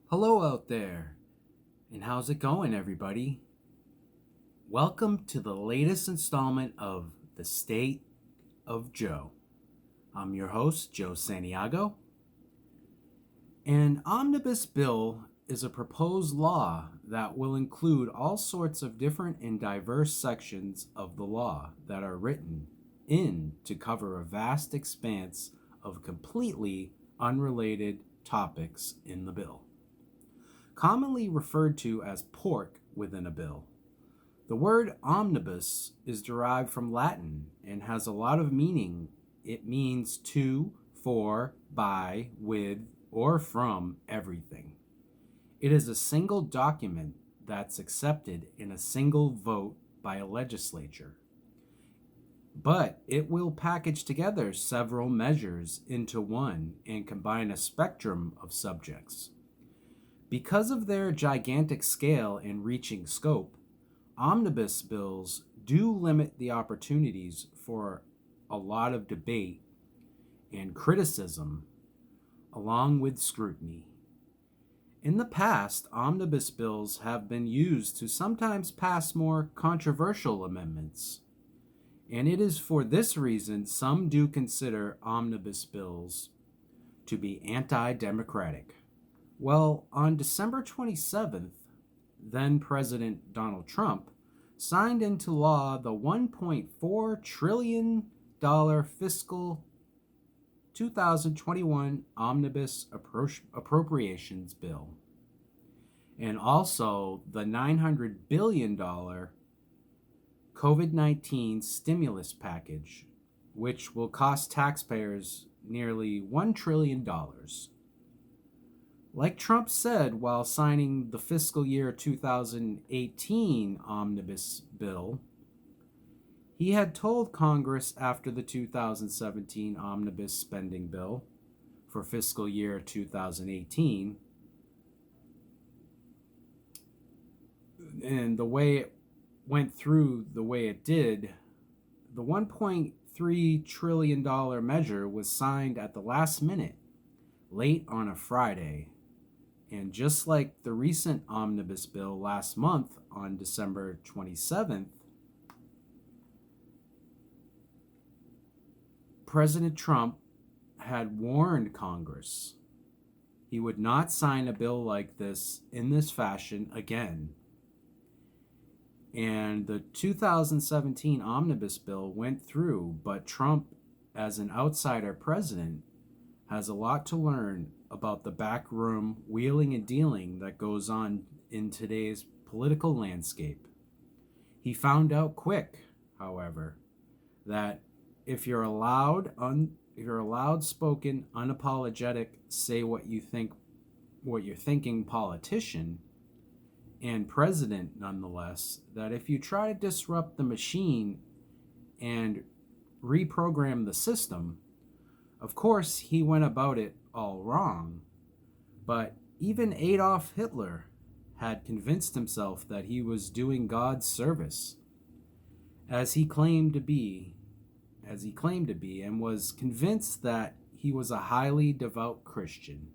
Hello out there, and how's it going, everybody? Welcome to the latest installment of The State of Joe. I'm your host, Joe Santiago. An omnibus bill is a proposed law that will include all sorts of different and diverse sections of the law that are written in to cover a vast expanse of completely unrelated topics in the bill, commonly referred to as pork within a bill. The word omnibus is derived from Latin and has a lot of meaning. It means to, for, by, with, or from everything. It is a single document that's accepted in a single vote by a legislature. But it will package together several measures into one and combine a spectrum of subjects. Because of their gigantic scale and reaching scope, omnibus bills do limit the opportunities for a lot of debate and criticism, along with scrutiny. In the past, omnibus bills have been used to sometimes pass more controversial amendments, and it is for this reason some do consider omnibus bills to be anti-democratic. Well, on December 27th, then President Donald Trump signed into law the $1.4 trillion fiscal 2021 Omnibus Appropriations Bill, and also the $900 billion COVID-19 stimulus package, which will cost taxpayers nearly $1 trillion. Like Trump said while signing the fiscal year 2018 omnibus bill, he had told Congress after the 2017 omnibus spending bill for fiscal year 2018, and the way it went through the way it did, the $1.3 trillion measure was signed at the last minute, late on a Friday. And just like the recent omnibus bill last month on December 27th, President Trump had warned Congress he would not sign a bill like this in this fashion again. And the 2017 omnibus bill went through, but Trump, as an outsider president, has a lot to learn about the backroom wheeling and dealing that goes on in today's political landscape. He found out quick, however, that if you're a loud-spoken, unapologetic, say what you're thinking politician and president nonetheless, that if you try to disrupt the machine and reprogram the system, of course, he went about it all wrong, but even Adolf Hitler had convinced himself that he was doing God's service, as he claimed to be, and was convinced that he was a highly devout Christian.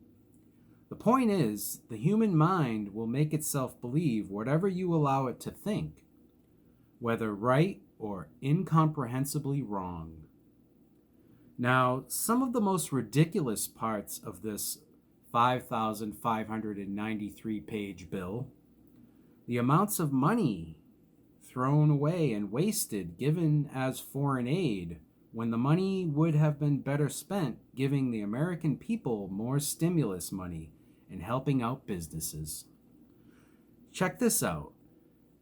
The point is, the human mind will make itself believe whatever you allow it to think, whether right or incomprehensibly wrong. Now, some of the most ridiculous parts of this 5,593-page bill, the amounts of money thrown away and wasted given as foreign aid when the money would have been better spent giving the American people more stimulus money and helping out businesses. Check this out.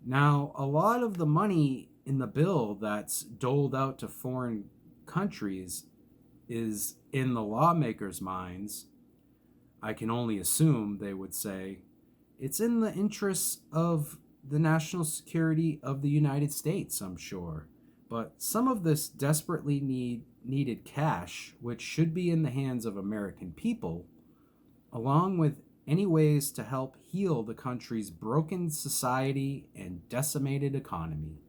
Now, a lot of the money in the bill that's doled out to foreign countries is in the lawmakers' minds. I can only assume they would say it's in the interests of the national security of the United States, I'm sure. But some of this desperately needed cash, which should be in the hands of American people, along with any ways to help heal the country's broken society and decimated economy,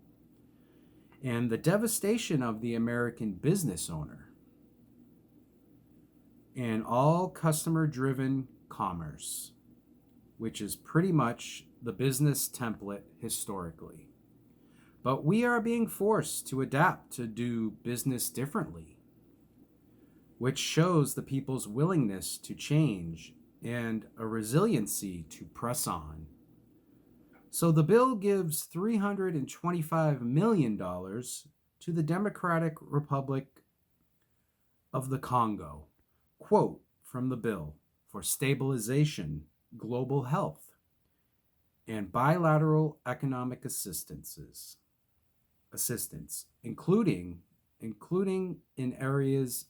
and the devastation of the American business owner, and all customer-driven commerce. which is pretty much the business template historically. But we are being forced to adapt to do business differently, which shows the people's willingness to change and a resiliency to press on. So the bill gives $325 million to the Democratic Republic of the Congo, quote from the bill, for stabilization, global health, and bilateral economic assistance, including in areas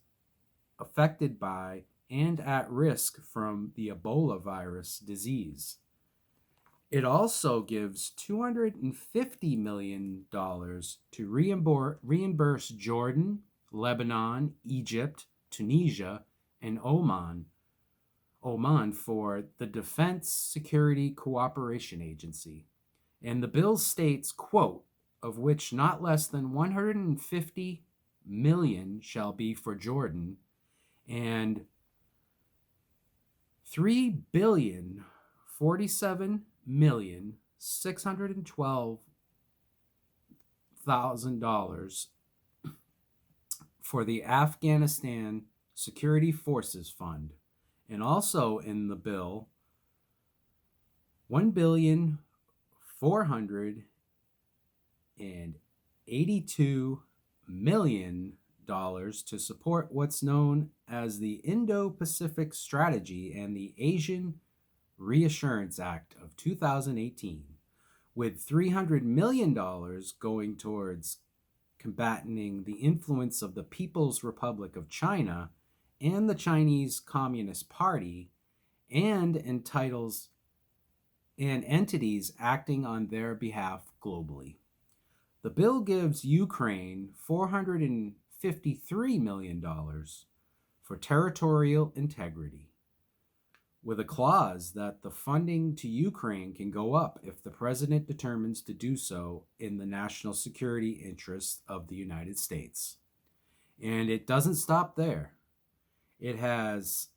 affected by and at risk from the Ebola virus disease. It also gives $250 million to reimburse Jordan, Lebanon, Egypt, Tunisia, and Oman for the Defense Security Cooperation Agency. And the bill states, quote, of which not less than $150 million shall be for Jordan and $3,047,612,000 for the Afghanistan Security Forces Fund. And also in the bill, $1,482,000,000 to support what's known as the Indo-Pacific Strategy and the Asian Reassurance Act of 2018, with $300 million going towards combating the influence of the People's Republic of China and the Chinese Communist Party and entities acting on their behalf globally. The bill gives Ukraine $453 million for territorial integrity, with a clause that the funding to Ukraine can go up if the president determines to do so in the national security interests of the United States. And it doesn't stop there. It has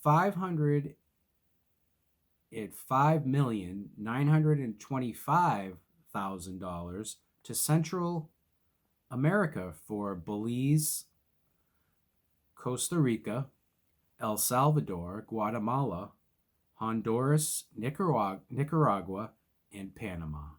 $505,925,000 to Central America for Belize, Costa Rica, El Salvador, Guatemala, Honduras, Nicaragua, and Panama,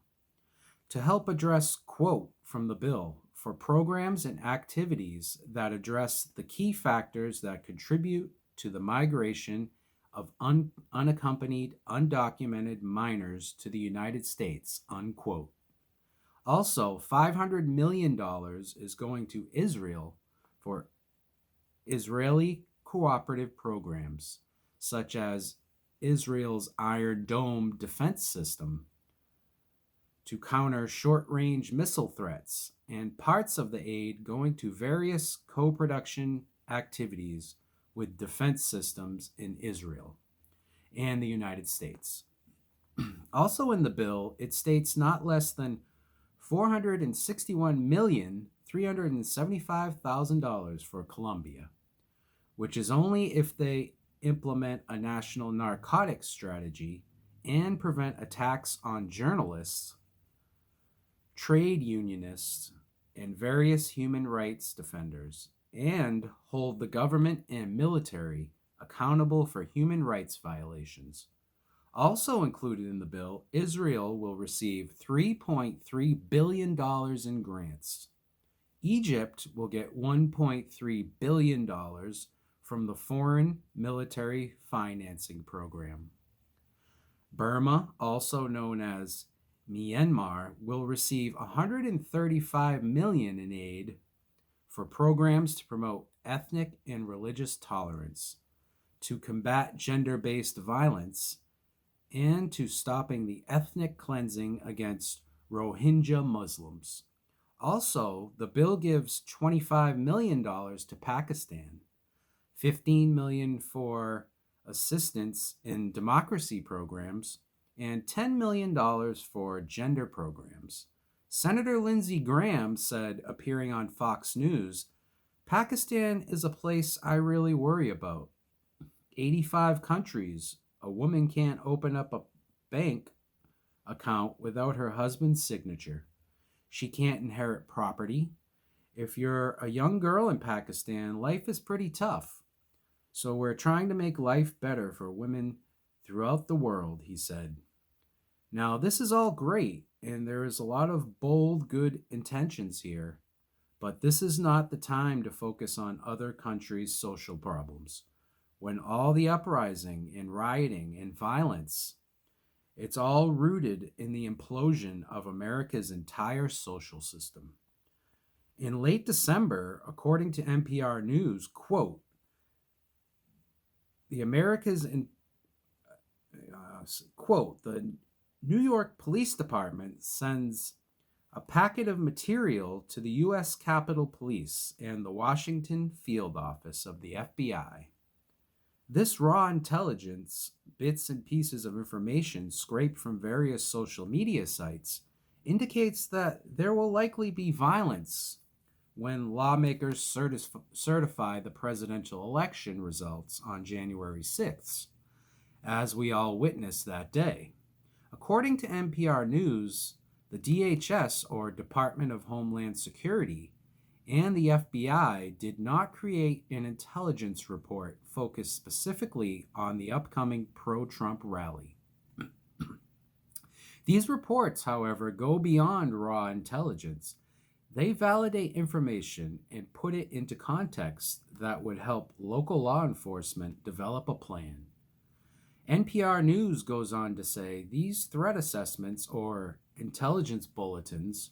to help address, quote from the bill, for programs and activities that address the key factors that contribute to the migration of unaccompanied, undocumented minors to the United States, unquote. Also, $500 million is going to Israel for Israeli cooperative programs, such as Israel's Iron Dome defense system, to counter short-range missile threats, and parts of the aid going to various co-production activities with defense systems in Israel and the United States. Also in the bill, it states not less than $461,375,000 for Colombia, which is only if they implement a national narcotics strategy and prevent attacks on journalists, trade unionists, and various human rights defenders, and hold the government and military accountable for human rights violations. Also included in the bill, Israel will receive $3.3 billion in grants. Egypt will get $1.3 billion from the Foreign Military Financing Program. Burma, also known as Myanmar, will receive $135 million in aid for programs to promote ethnic and religious tolerance, to combat gender-based violence, and to stopping the ethnic cleansing against Rohingya Muslims. Also, the bill gives $25 million to Pakistan, $15 million for assistance in democracy programs, and $10 million for gender programs. Senator Lindsey Graham said, appearing on Fox News, "Pakistan is a place I really worry about. 85 countries a woman can't open up a bank account without her husband's signature. She can't inherit property. If you're a young girl in Pakistan, life is pretty tough. So we're trying to make life better for women throughout the world, he said. Now, this is all great, and there is a lot of bold, good intentions here, but this is not the time to focus on other countries' social problems. When all the uprising and rioting and violence, it's all rooted in the implosion of America's entire social system. In late December, according to NPR News, quote, the Americas in quote, the New York Police Department sends a packet of material to the U.S. Capitol Police and the Washington Field Office of the FBI. This raw intelligence, bits and pieces of information scraped from various social media sites, indicates that there will likely be violence when lawmakers certify the presidential election results on January 6th, as we all witnessed that day. According to NPR News, the DHS, or Department of Homeland Security, and the FBI did not create an intelligence report focused specifically on the upcoming pro-Trump rally. These reports, however, go beyond raw intelligence. They validate information and put it into context that would help local law enforcement develop a plan. NPR News goes on to say these threat assessments, or intelligence bulletins,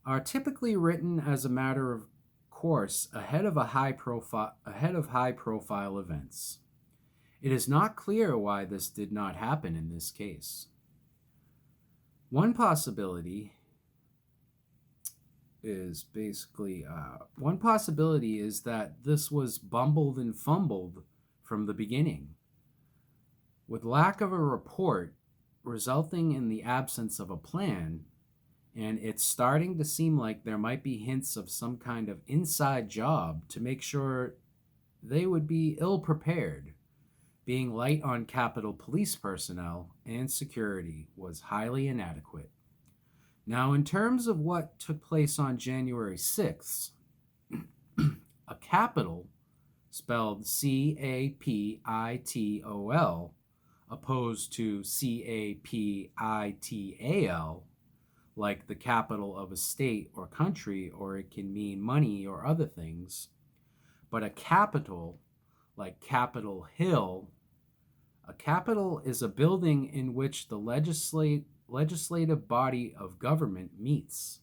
are typically written as a matter of course ahead of high profile events. It is not clear why this did not happen in this case. One possibility is that this was bumbled and fumbled from the beginning, with lack of a report resulting in the absence of a plan, and it's starting to seem like there might be hints of some kind of inside job to make sure they would be ill-prepared. Being light on Capitol Police personnel and security was highly inadequate. Now, in terms of what took place on January 6th, a Capitol, spelled C-A-P-I-T-O-L, opposed to C-A-P-I-T-A-L, like the capital of a state or country, or it can mean money or other things. But a capital, like Capitol Hill, a capital is a building in which the legislative body of government meets.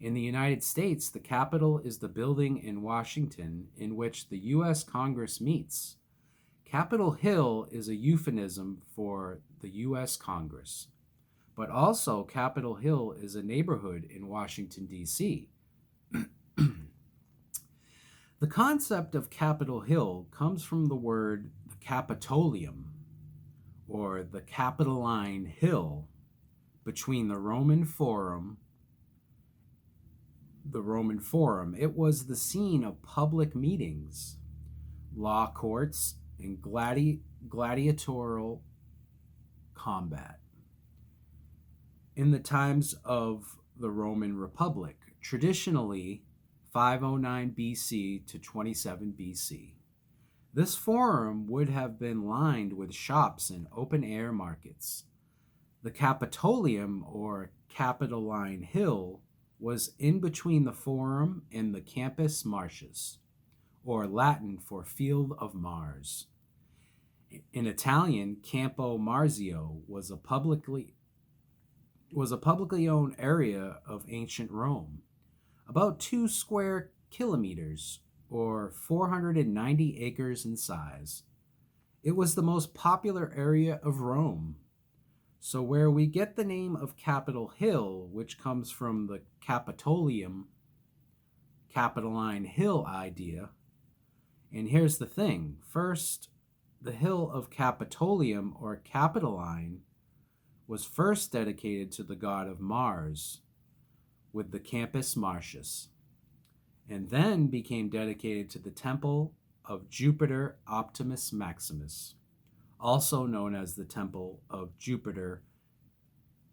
In the United States, the Capitol is the building in Washington in which the U.S. Congress meets. Capitol Hill is a euphemism for the U.S. Congress. But also, Capitol Hill is a neighborhood in Washington, D.C. The concept of Capitol Hill comes from the word the Capitolium, or the Capitoline Hill, between the Roman Forum. It was the scene of public meetings, law courts, and gladiatorial combat. In the times of the Roman Republic, traditionally 509 BC to 27 BC. This forum would have been lined with shops and open-air markets. The Capitolium, or Capitoline Hill, was in between the Forum and the Campus Martius, or Latin for Field of Mars. In Italian, Campo Marzio was a publicly owned area of ancient Rome, about 2 square kilometers, or 490 acres in size. It was the most popular area of Rome. So where we get the name of Capitol Hill, which comes from the Capitolium, Capitoline Hill idea, and here's the thing. First, the hill of Capitolium, or Capitoline, was first dedicated to the god of Mars with the Campus Martius, and then became dedicated to the temple of Jupiter Optimus Maximus, also known as the Temple of Jupiter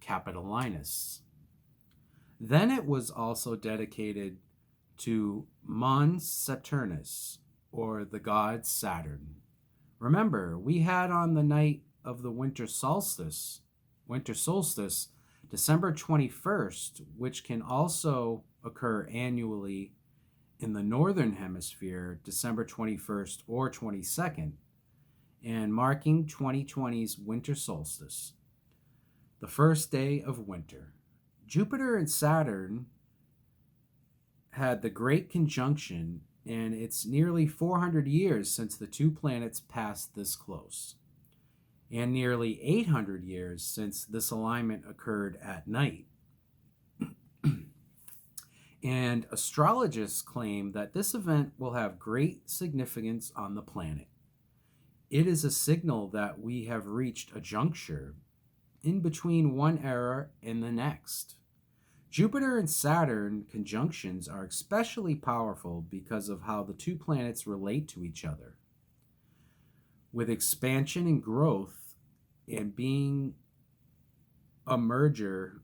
Capitolinus. Then it was also dedicated to Mons Saturnus, or the god Saturn. Remember, we had on the night of the winter solstice, December 21st, which can also occur annually in the northern hemisphere, December 21st or 22nd, and marking 2020's winter solstice, the first day of winter. Jupiter and Saturn had the Great Conjunction, and it's nearly 400 years since the two planets passed this close, and nearly 800 years since this alignment occurred at night. And astrologists claim that this event will have great significance on the planet. It is a signal that we have reached a juncture in between one era and the next. Jupiter and Saturn conjunctions are especially powerful because of how the two planets relate to each other. With expansion and growth and being a merger,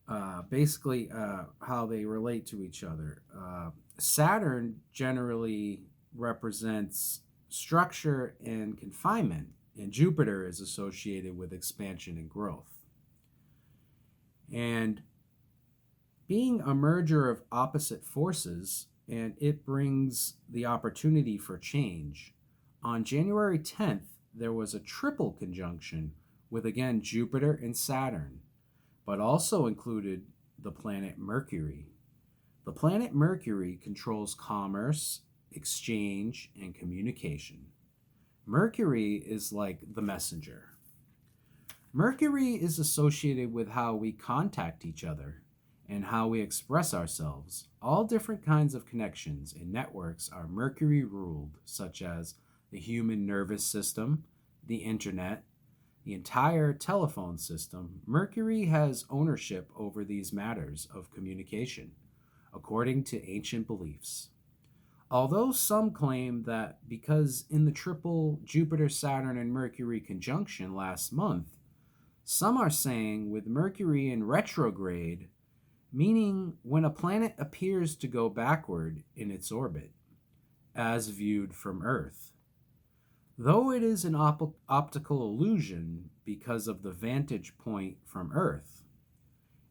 how they relate to each other. Saturn generally represents structure and confinement, and Jupiter is associated with expansion and growth. And being a merger of opposite forces, and it brings the opportunity for change. On January 10th, there was a triple conjunction with, again, Jupiter and Saturn, but also included the planet Mercury. The planet Mercury controls commerce, exchange, and communication. Mercury is like the messenger. Mercury is associated with how we contact each other and how we express ourselves. All different kinds of connections and networks are Mercury ruled, such as the human nervous system, the internet, the entire telephone system. Mercury has ownership over these matters of communication, according to ancient beliefs. Although some claim that because in the triple Jupiter, Saturn, and Mercury conjunction last month, some are saying with Mercury in retrograde, meaning when a planet appears to go backward in its orbit, as viewed from Earth. Though it is an optical illusion because of the vantage point from Earth,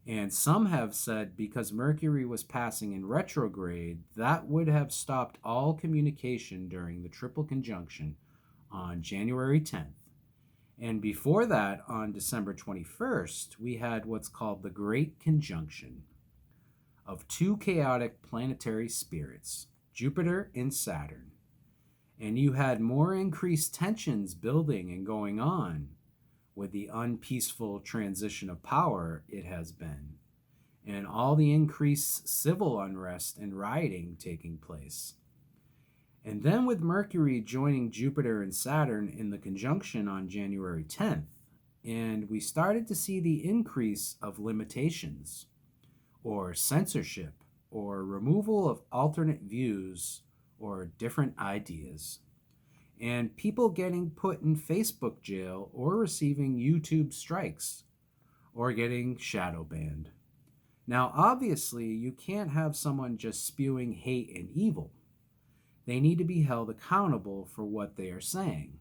and some have said because Mercury was passing in retrograde, that would have stopped all communication during the triple conjunction on January 10th. And before that, on December 21st, we had what's called the Great Conjunction of two chaotic planetary spirits, Jupiter and Saturn. And you had more increased tensions building and going on with the unpeaceful transition of power it has been, and all the increased civil unrest and rioting taking place. And then with Mercury joining Jupiter and Saturn in the conjunction on January 10th, and we started to see the increase of limitations, or censorship, or removal of alternate views or different ideas, and people getting put in Facebook jail or receiving YouTube strikes or getting shadow banned. Now, obviously, you can't have someone just spewing hate and evil. They need to be held accountable for what they are saying.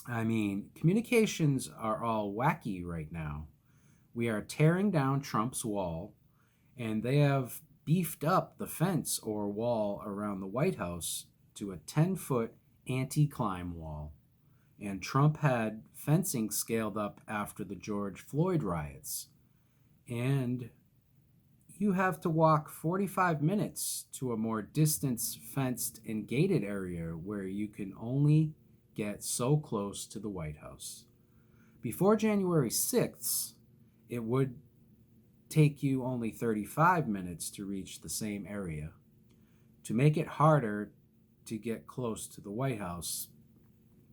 I mean, communications are all wacky right now. We are tearing down Trump's wall, and they have beefed up the fence or wall around the White House to a 10-foot anti-climb wall. And Trump had fencing scaled up after the George Floyd riots. And you have to walk 45 minutes to a more distance fenced and gated area where you can only get so close to the White House. Before January 6th, it would take you only 35 minutes to reach the same area. To make it harder to get close to the White House,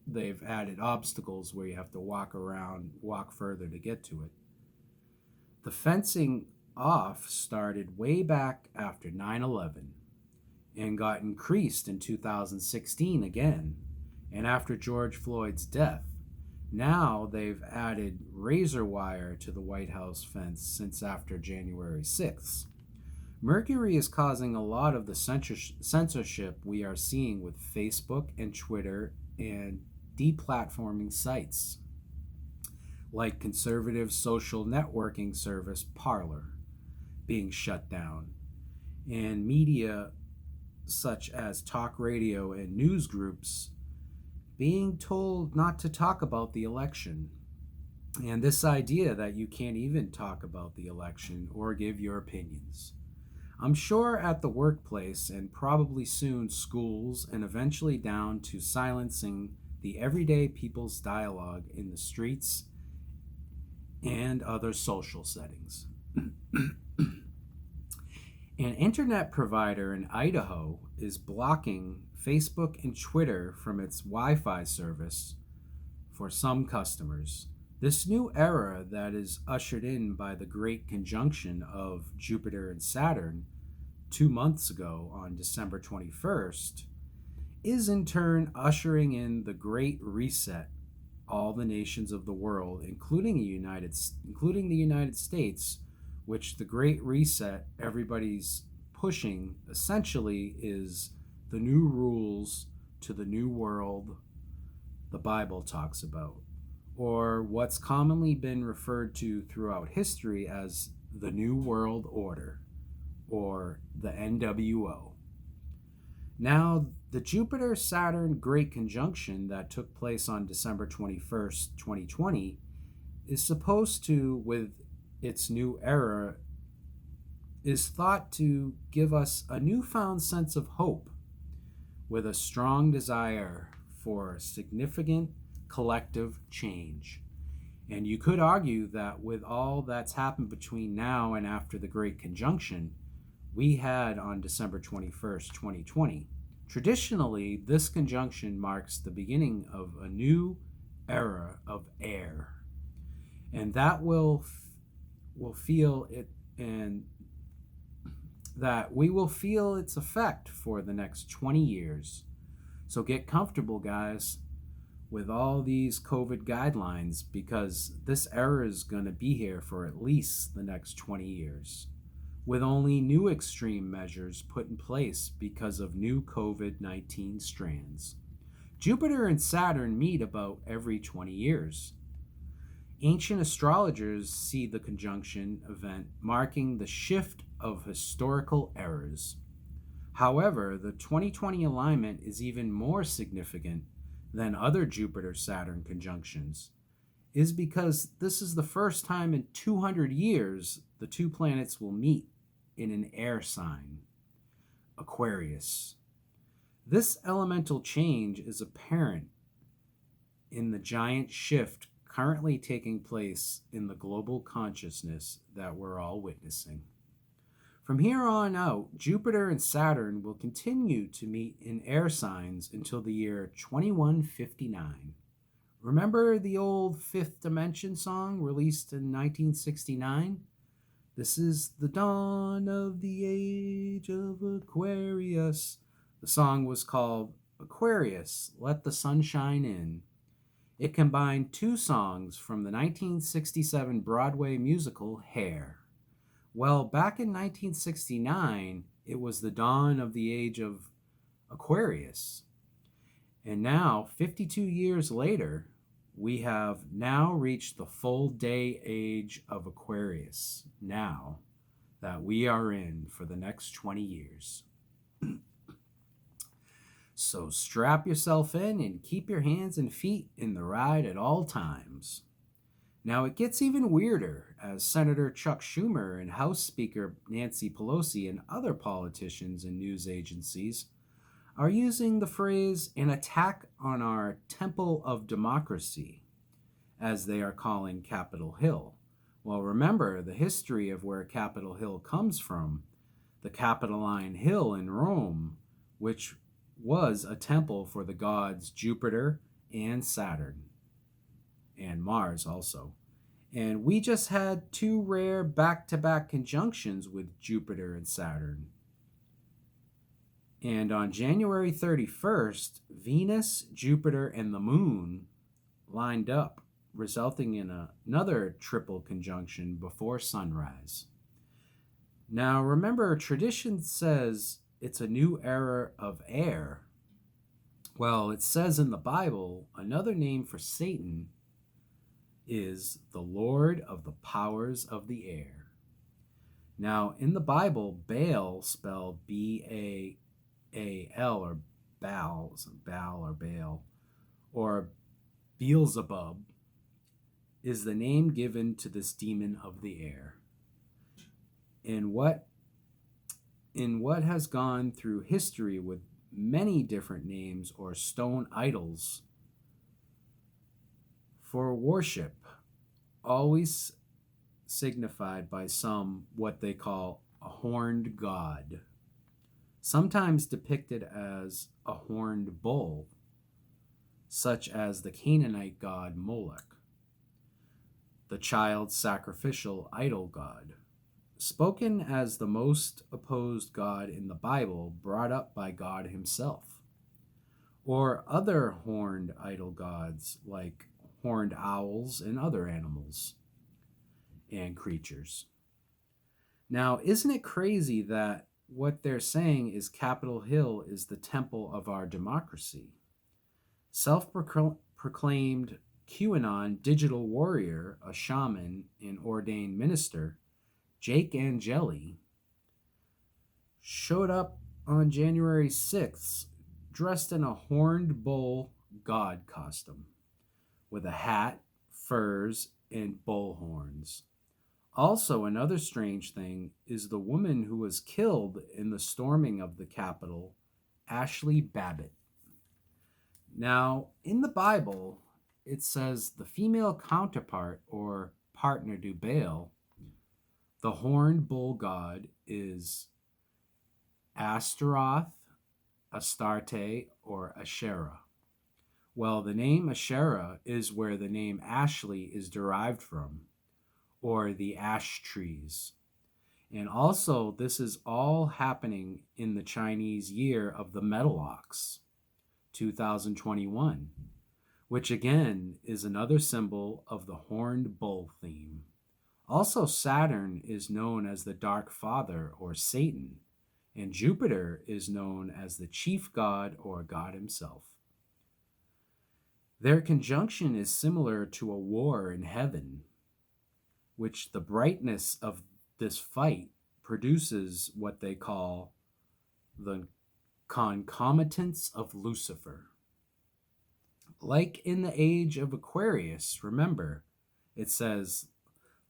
they've added obstacles where you have to walk further to get to it. The fencing off started way back after 9/11 and got increased in 2016 again. And after George Floyd's death, now they've added razor wire to the White House fence since after January 6th. Mercury is causing a lot of the censorship we are seeing with Facebook and Twitter and deplatforming sites like conservative social networking service Parler being shut down, and media such as talk radio and news groups being told not to talk about the election. And this idea that you can't even talk about the election or give your opinions. I'm sure at the workplace and probably soon schools, and eventually down to silencing the everyday people's dialogue in the streets and other social settings. An internet provider in Idaho is blocking Facebook and Twitter from its Wi-Fi service for some customers. This new era that is ushered in by the great conjunction of Jupiter and Saturn 2 months ago on December 21st is in turn ushering in the Great Reset. All the nations of the world, including the United States, which the Great Reset everybody's pushing essentially is the new rules to the new world the Bible talks about, or what's commonly been referred to throughout history as the New World Order, or the NWO. Now, the Jupiter-Saturn Great Conjunction that took place on December 21st, 2020, is supposed to, with its new era, is thought to give us a newfound sense of hope with a strong desire for significant collective change. And you could argue that with all that's happened between now and after the Great Conjunction we had on December 21st, 2020, traditionally this conjunction marks the beginning of a new era of air. And that will feel it, and that we will feel its effect for the next 20 years. So get comfortable, guys, with all these COVID guidelines, because this era is going to be here for at least the next 20 years, with only new extreme measures put in place because of new COVID-19 strands. Jupiter and Saturn meet about every 20 years. Ancient astrologers see the conjunction event marking the shift of historical eras. However, the 2020 alignment is even more significant than other Jupiter-Saturn conjunctions, is because this is the first time in 200 years the two planets will meet in an air sign, Aquarius. This elemental change is apparent in the giant shift currently taking place in the global consciousness that we're all witnessing. From here on out, Jupiter and Saturn will continue to meet in air signs until the year 2159. Remember the old Fifth Dimension song released in 1969? This is the dawn of the age of Aquarius. The song was called Aquarius, Let the Sunshine In. It combined two songs from the 1967 Broadway musical Hair. Well, back in 1969, it was the dawn of the age of Aquarius. And now, 52 years later, we have now reached the full day age of Aquarius, now that we are in for the next 20 years. So strap yourself in and keep your hands and feet in the ride at all times. Now it gets even weirder as Senator Chuck Schumer and House Speaker Nancy Pelosi and other politicians and news agencies are using the phrase an attack on our temple of democracy, as they are calling Capitol Hill. Well, remember the history of where Capitol Hill comes from, the Capitoline Hill in Rome, which was a temple for the gods Jupiter and Saturn, and Mars also. And we just had two rare back-to-back conjunctions with Jupiter and Saturn. And on January 31st, Venus, Jupiter, and the Moon lined up, resulting in another triple conjunction before sunrise. Now, remember, tradition says it's a new era of air. Well, it says in the Bible, another name for Satan is the Lord of the powers of the air. Now, in the Bible, Baal, spelled B-A-A-L, or Baal or Baal, or Beelzebub, is the name given to this demon of the air. In what has gone through history with many different names or stone idols for worship, always signified by some what they call a horned god, sometimes depicted as a horned bull, such as the Canaanite god Moloch, the child sacrificial idol god, spoken as the most opposed god in the Bible, brought up by God himself, or other horned idol gods like horned owls and other animals and creatures. Now, isn't it crazy that what they're saying is Capitol Hill is the temple of our democracy? Self-proclaimed QAnon digital warrior, a shaman and ordained minister, Jake Angeli, showed up on January 6th dressed in a horned bull god costume with a hat, furs, and bull horns. Also, another strange thing is the woman who was killed in the storming of the Capitol, Ashley Babbitt. Now, in the Bible, it says the female counterpart or partner to Baal, the horned bull god, is Astaroth, Astarte, or Asherah. Well, the name Asherah is where the name Ashley is derived from, or the ash trees. And also, this is all happening in the Chinese year of the metal ox, 2021, which again is another symbol of the horned bull theme. Also, Saturn is known as the Dark Father or Satan, and Jupiter is known as the chief god or God himself. Their conjunction is similar to a war in heaven, which the brightness of this fight produces what they call the concomitants of Lucifer. Like in the age of Aquarius, remember, it says,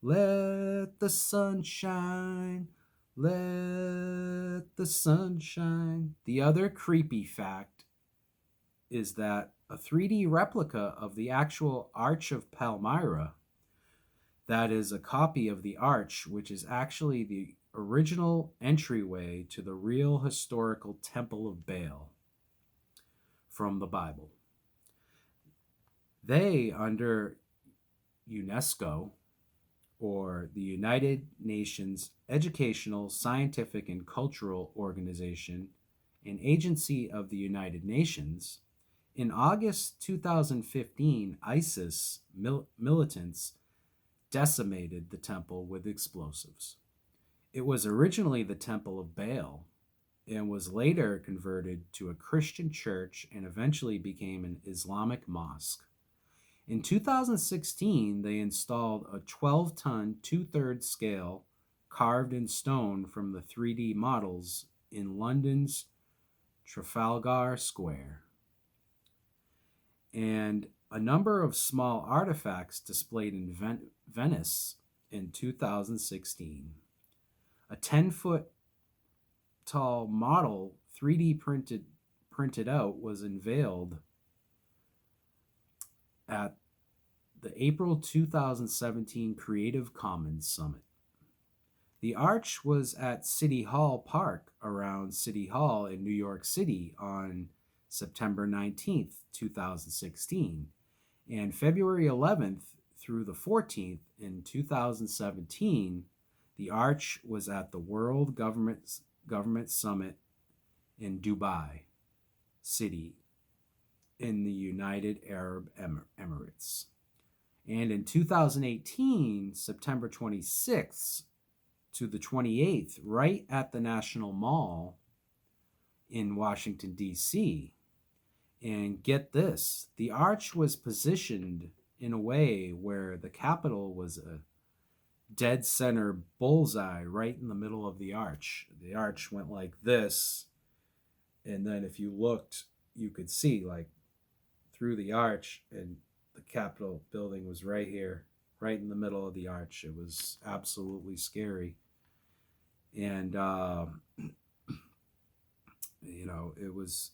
"Let the sun shine, let the sun shine." The other creepy fact is that a 3D replica of the actual Arch of Palmyra, that is a copy of the arch, which is actually the original entryway to the real historical Temple of Baal from the Bible. They, under UNESCO, or the United Nations Educational, Scientific, and Cultural Organization, an agency of the United Nations, in August 2015, ISIS militants decimated the temple with explosives. It was originally the Temple of Baal and was later converted to a Christian church and eventually became an Islamic mosque. In 2016, they installed a 12-ton, 2/3 scale, carved in stone from the 3D models in London's Trafalgar Square, and a number of small artifacts displayed in Venice in 2016. A 10-foot tall model 3D printed out was unveiled at the April 2017 Creative Commons Summit. The arch was at City Hall Park around City Hall in New York City on September 19th, 2016, and February 11th through the 14th in 2017, the arch was at the World Government Summit in Dubai City in the United Arab Emirates. And in 2018, September 26th to the 28th, right at the National Mall in Washington, D.C. And get this, the arch was positioned in a way where the Capitol was a dead center bullseye right in the middle of the arch. The arch went like this, and then if you looked, you could see like through the arch, and the Capitol building was right here, right in the middle of the arch. It was absolutely scary. And, it was,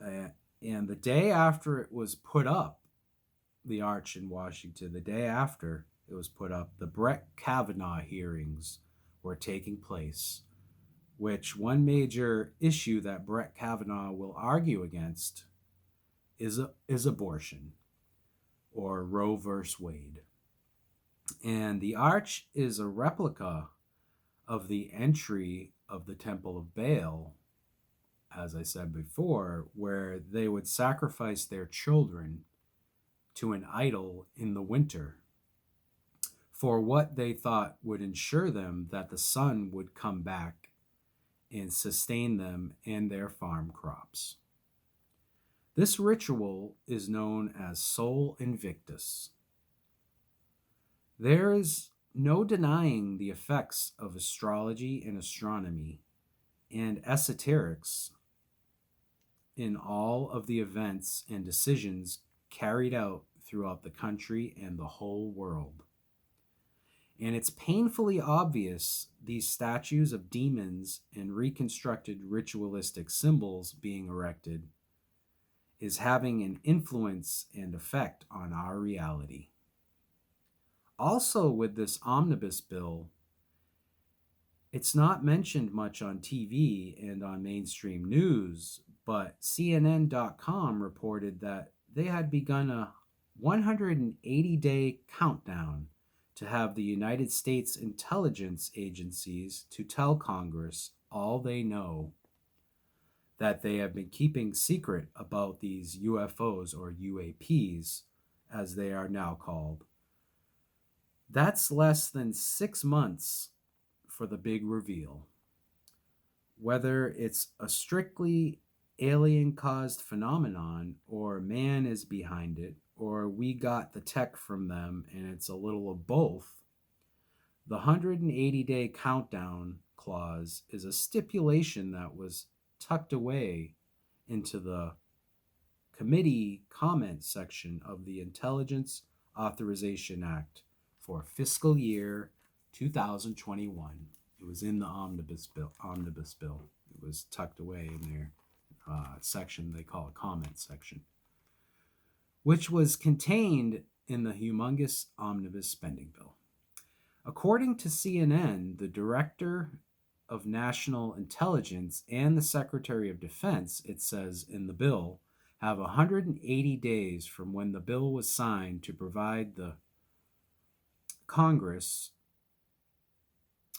and the day after it was put up, the arch in Washington, the day after it was put up, the Brett Kavanaugh hearings were taking place, which one major issue that Brett Kavanaugh will argue against is abortion, or Roe versus Wade. And the arch is a replica of the entry of the Temple of Baal, as I said before, where they would sacrifice their children to an idol in the winter for what they thought would ensure them that the sun would come back and sustain them and their farm crops. This ritual is known as Sol Invictus. There is no denying the effects of astrology and astronomy and esoterics in all of the events and decisions carried out throughout the country and the whole world. And it's painfully obvious these statues of demons and reconstructed ritualistic symbols being erected is having an influence and effect on our reality. Also, with this omnibus bill, it's not mentioned much on TV and on mainstream news, but CNN.com reported that they had begun a 180-day countdown to have the United States intelligence agencies to tell Congress all they know that they have been keeping secret about these UFOs, or UAPs, as they are now called. That's less than 6 months for the big reveal. Whether it's a strictly alien-caused phenomenon, or man is behind it, or we got the tech from them and it's a little of both, the 180-day countdown clause is a stipulation that was tucked away into the committee comment section of the Intelligence Authorization Act for fiscal year 2021. It was in the Omnibus bill. It was tucked away in their section they call a comment section, which was contained in the humongous Omnibus spending bill. According to CNN, the Director of National Intelligence and the Secretary of Defense, it says in the bill, have 180 days from when the bill was signed to provide the Congress,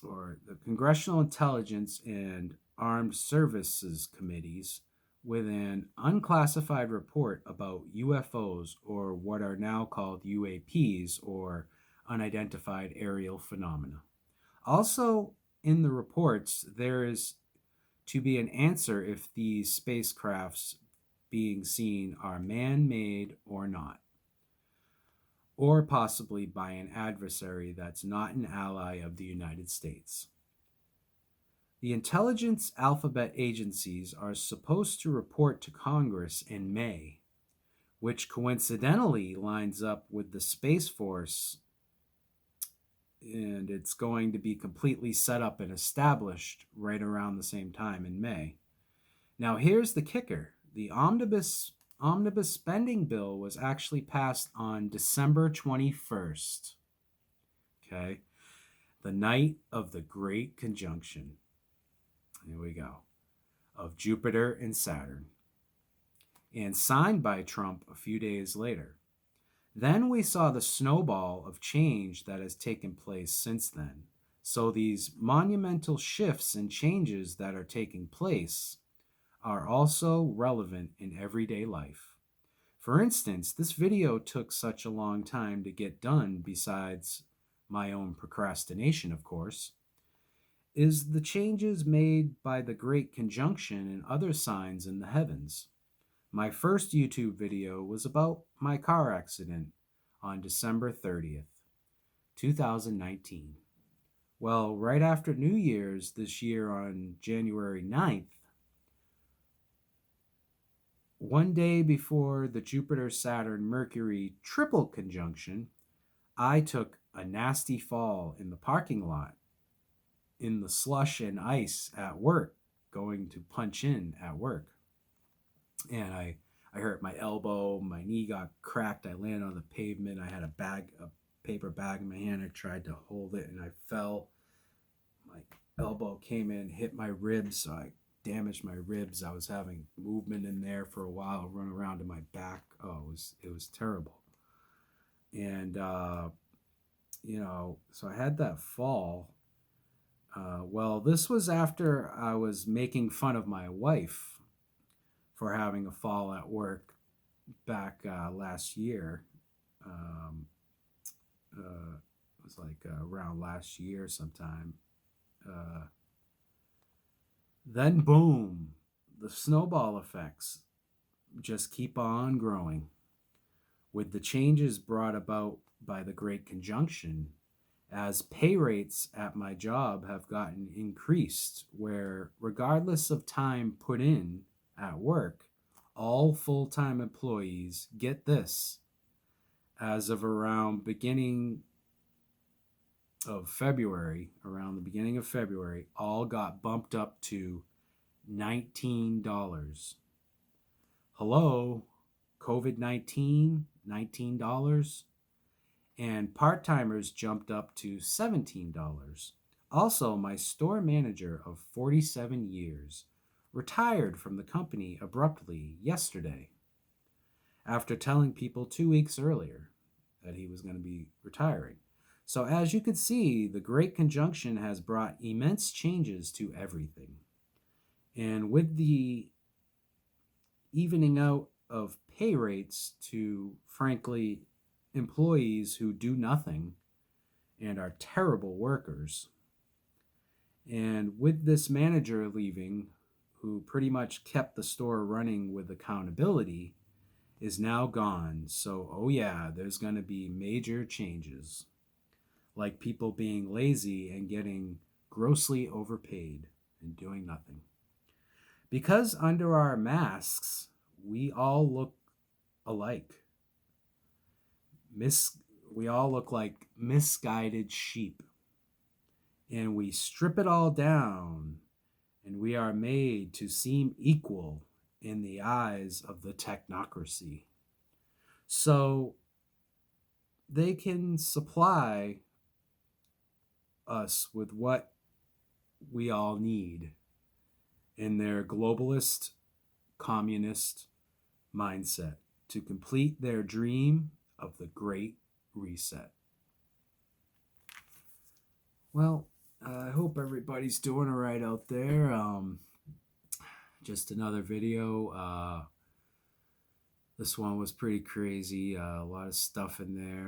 or the Congressional Intelligence and Armed Services Committees, with an unclassified report about UFOs, or what are now called UAPs, or unidentified aerial phenomena. Also, in the reports, there is to be an answer if these spacecrafts being seen are man-made or not, or possibly by an adversary that's not an ally of the United States. The intelligence alphabet agencies are supposed to report to Congress in May, which coincidentally lines up with the Space Force, and it's going to be completely set up and established right around the same time in May. Now, here's the kicker. The omnibus spending bill was actually passed on December 21st, okay? The night of the Great Conjunction. Here we go. Of Jupiter and Saturn. And signed by Trump a few days later. Then we saw the snowball of change that has taken place since then. So these monumental shifts and changes that are taking place are also relevant in everyday life. For instance, this video took such a long time to get done, besides my own procrastination, of course, is the changes made by the Great Conjunction and other signs in the heavens. My first YouTube video was about my car accident on December 30th, 2019. Well, right after New Year's this year on January 9th, one day before the Jupiter Saturn Mercury triple conjunction, I took a nasty fall in the parking lot in the slush and ice at work, going to punch in at work. And I hurt my elbow, my knee got cracked, I landed on the pavement, I had a paper bag in my hand, I tried to hold it and I fell. My elbow came in, hit my ribs, so I damaged my ribs. I was having movement in there for a while, run around to my back. Oh, it was terrible. And so I had that fall. Well, this was after I was making fun of my wife for having a fall at work back last year. It was like around last year sometime. Then boom, the snowball effects just keep on growing. With the changes brought about by the Great Conjunction, as pay rates at my job have gotten increased, where regardless of time put in at work, all full-time employees, get this, as of around the beginning of February, all got bumped up to $19. Hello, COVID-19, $19. And part-timers jumped up to $17. Also, my store manager of 47 years retired from the company abruptly yesterday after telling people 2 weeks earlier that he was going to be retiring. So as you can see, the Great Conjunction has brought immense changes to everything. And with the evening out of pay rates to, frankly, employees who do nothing and are terrible workers, and with this manager leaving, who pretty much kept the store running with accountability, is now gone. So, oh yeah, there's going to be major changes, like people being lazy and getting grossly overpaid and doing nothing. Because under our masks, we all look alike. We all look like misguided sheep. And we strip it all down, and we are made to seem equal in the eyes of the technocracy. So they can supply us with what we all need in their globalist, communist mindset to complete their dream of the Great Reset. Well, I hope everybody's doing all right out there. Just another video. This one was pretty crazy. A lot of stuff in there.